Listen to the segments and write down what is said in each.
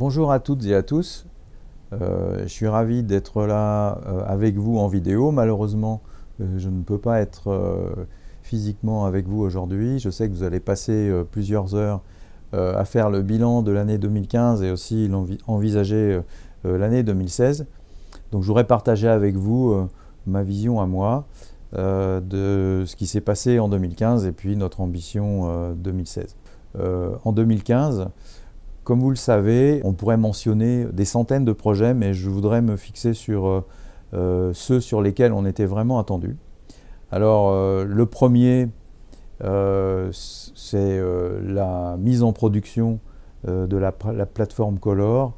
Bonjour à toutes et à tous. Je suis ravi d'être là avec vous en vidéo. Malheureusement, je ne peux pas être physiquement avec vous aujourd'hui. Je sais que vous allez passer plusieurs heures à faire le bilan de l'année 2015 et aussi envisager l'année 2016. Donc je voudrais partager avec vous ma vision à moi de ce qui s'est passé en 2015 et puis notre ambition 2016. En 2015, comme vous le savez, on pourrait mentionner des centaines de projets, mais je voudrais me fixer sur ceux sur lesquels on était vraiment attendu. Alors, le premier, c'est la mise en production de la plateforme Color,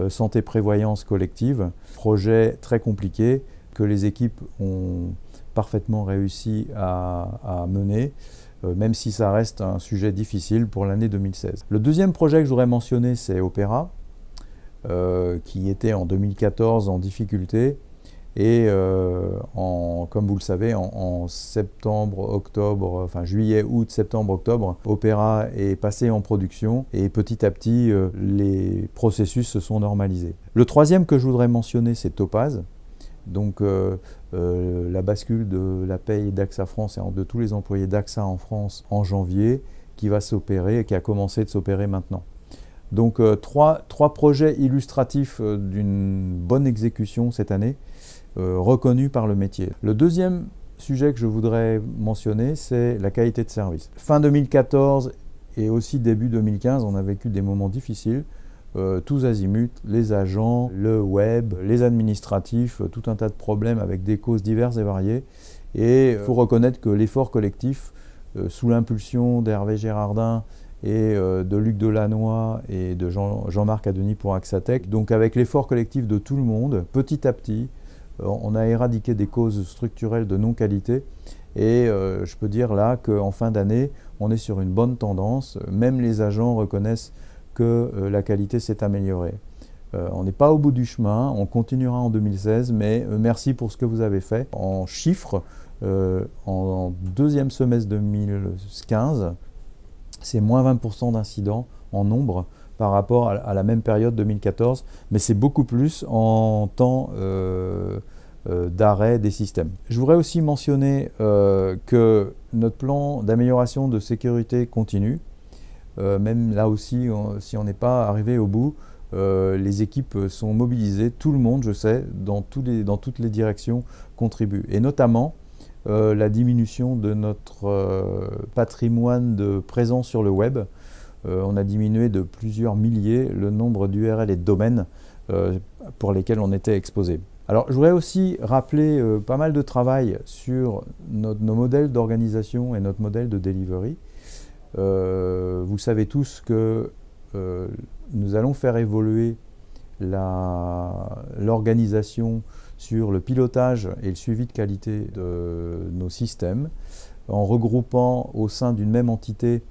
Santé Prévoyance Collective. Projet très compliqué que les équipes ont parfaitement réussi à mener, même si ça reste un sujet difficile pour l'année 2016. Le deuxième projet que je voudrais mentionner, c'est Opéra, qui était en 2014 en difficulté. Et comme vous le savez, en septembre, octobre, enfin juillet, août, septembre, octobre, Opéra est passé en production et petit à petit, les processus se sont normalisés. Le troisième que je voudrais mentionner, c'est Topaz. Donc la bascule de la paye d'AXA France et de tous les employés d'AXA en France en janvier, qui va s'opérer et qui a commencé de s'opérer maintenant. Donc trois projets illustratifs d'une bonne exécution cette année, reconnus par le métier. Le deuxième sujet que je voudrais mentionner, c'est la qualité de service. Fin 2014 et aussi début 2015, on a vécu des moments difficiles. Tous azimuts, les agents, le web, les administratifs, tout un tas de problèmes avec des causes diverses et variées. Et il faut reconnaître que l'effort collectif, sous l'impulsion d'Hervé Gérardin et de Luc Delannoy et de Jean-Marc Adeny pour Axatech, donc avec l'effort collectif de tout le monde, petit à petit, on a éradiqué des causes structurelles de non-qualité. Et je peux dire là qu'en fin d'année, on est sur une bonne tendance. Même les agents reconnaissent que la qualité s'est améliorée. On n'est pas au bout du chemin, on continuera en 2016, mais merci pour ce que vous avez fait. En chiffres, en deuxième semestre 2015, c'est moins 20% d'incidents en nombre par rapport à la même période 2014, mais c'est beaucoup plus en temps d'arrêt des systèmes. Je voudrais aussi mentionner que notre plan d'amélioration de sécurité continue. Même là aussi, si on n'est pas arrivé au bout, les équipes sont mobilisées, tout le monde, je sais, dans toutes les directions contribue. Et notamment, la diminution de notre patrimoine de présence sur le web. On a diminué de plusieurs milliers le nombre d'URL et de domaines pour lesquels on était exposé. Alors, je voudrais aussi rappeler pas mal de travail sur nos modèles d'organisation et notre modèle de delivery. Vous savez tous que nous allons faire évoluer l'organisation sur le pilotage et le suivi de qualité de nos systèmes, en regroupant au sein d'une même entité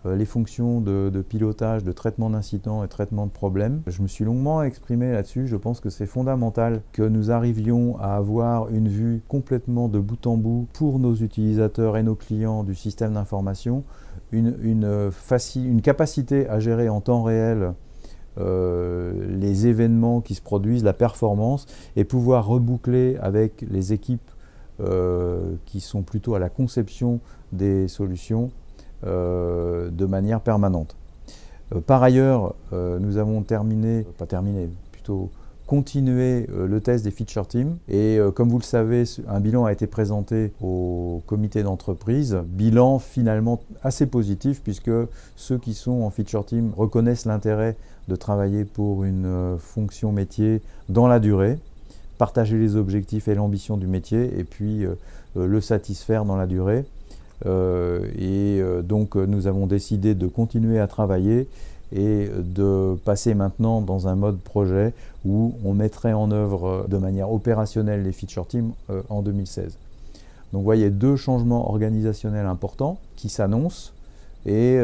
les fonctions de pilotage, de traitement d'incidents et traitement de problèmes. Je me suis longuement exprimé là-dessus. Je pense que c'est fondamental que nous arrivions à avoir une vue complètement de bout en bout pour nos utilisateurs et nos clients du système d'information, une capacité à gérer en temps réel les événements qui se produisent, la performance, et pouvoir reboucler avec les équipes qui sont plutôt à la conception des solutions de manière permanente. Par ailleurs, nous avons continué le test des feature teams, et comme vous le savez, un bilan a été présenté au comité d'entreprise, bilan finalement assez positif puisque ceux qui sont en feature team reconnaissent l'intérêt de travailler pour une fonction métier dans la durée, partager les objectifs et l'ambition du métier et puis le satisfaire dans la durée. Donc nous avons décidé de continuer à travailler et de passer maintenant dans un mode projet où on mettrait en œuvre de manière opérationnelle les feature teams en 2016. Donc vous voyez, deux changements organisationnels importants qui s'annoncent et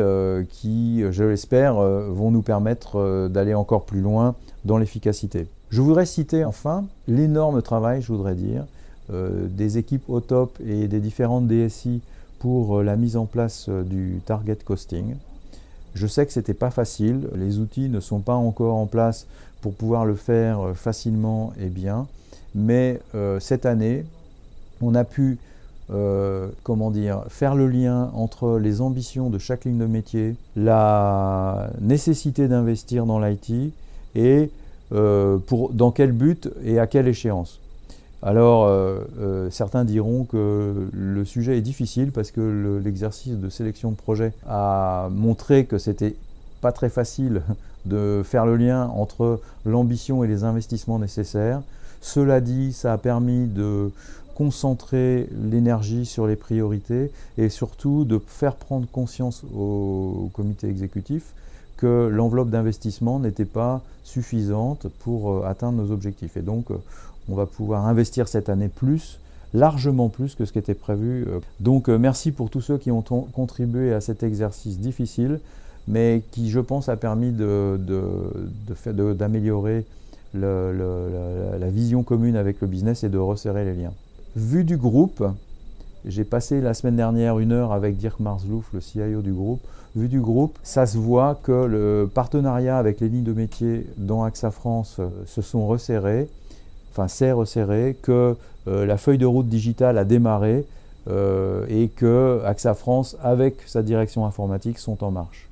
qui, je l'espère, vont nous permettre d'aller encore plus loin dans l'efficacité. Je voudrais citer enfin l'énorme travail, je voudrais dire, des équipes au top et des différentes DSI pour la mise en place du target costing. Je sais que ce n'était pas facile, les outils ne sont pas encore en place pour pouvoir le faire facilement et bien, mais cette année, on a pu faire le lien entre les ambitions de chaque ligne de métier, la nécessité d'investir dans l'IT et dans quel but et à quelle échéance. Alors, certains diront que le sujet est difficile parce que l'exercice de sélection de projet a montré que c'était pas très facile de faire le lien entre l'ambition et les investissements nécessaires. Cela dit, ça a permis de concentrer l'énergie sur les priorités et surtout de faire prendre conscience au comité exécutif que l'enveloppe d'investissement n'était pas suffisante pour atteindre nos objectifs. Et donc, on va pouvoir investir cette année largement plus que ce qui était prévu. Donc, merci pour tous ceux qui ont contribué à cet exercice difficile, mais qui, je pense, a permis d'améliorer la vision commune avec le business et de resserrer les liens. Vu du groupe, j'ai passé la semaine dernière 1 heure avec Dirk Marslouf, le CIO du groupe. Vu du groupe, ça se voit que le partenariat avec les lignes de métier dans AXA France s'est resserré, que la feuille de route digitale a démarré et que AXA France, avec sa direction informatique, sont en marche.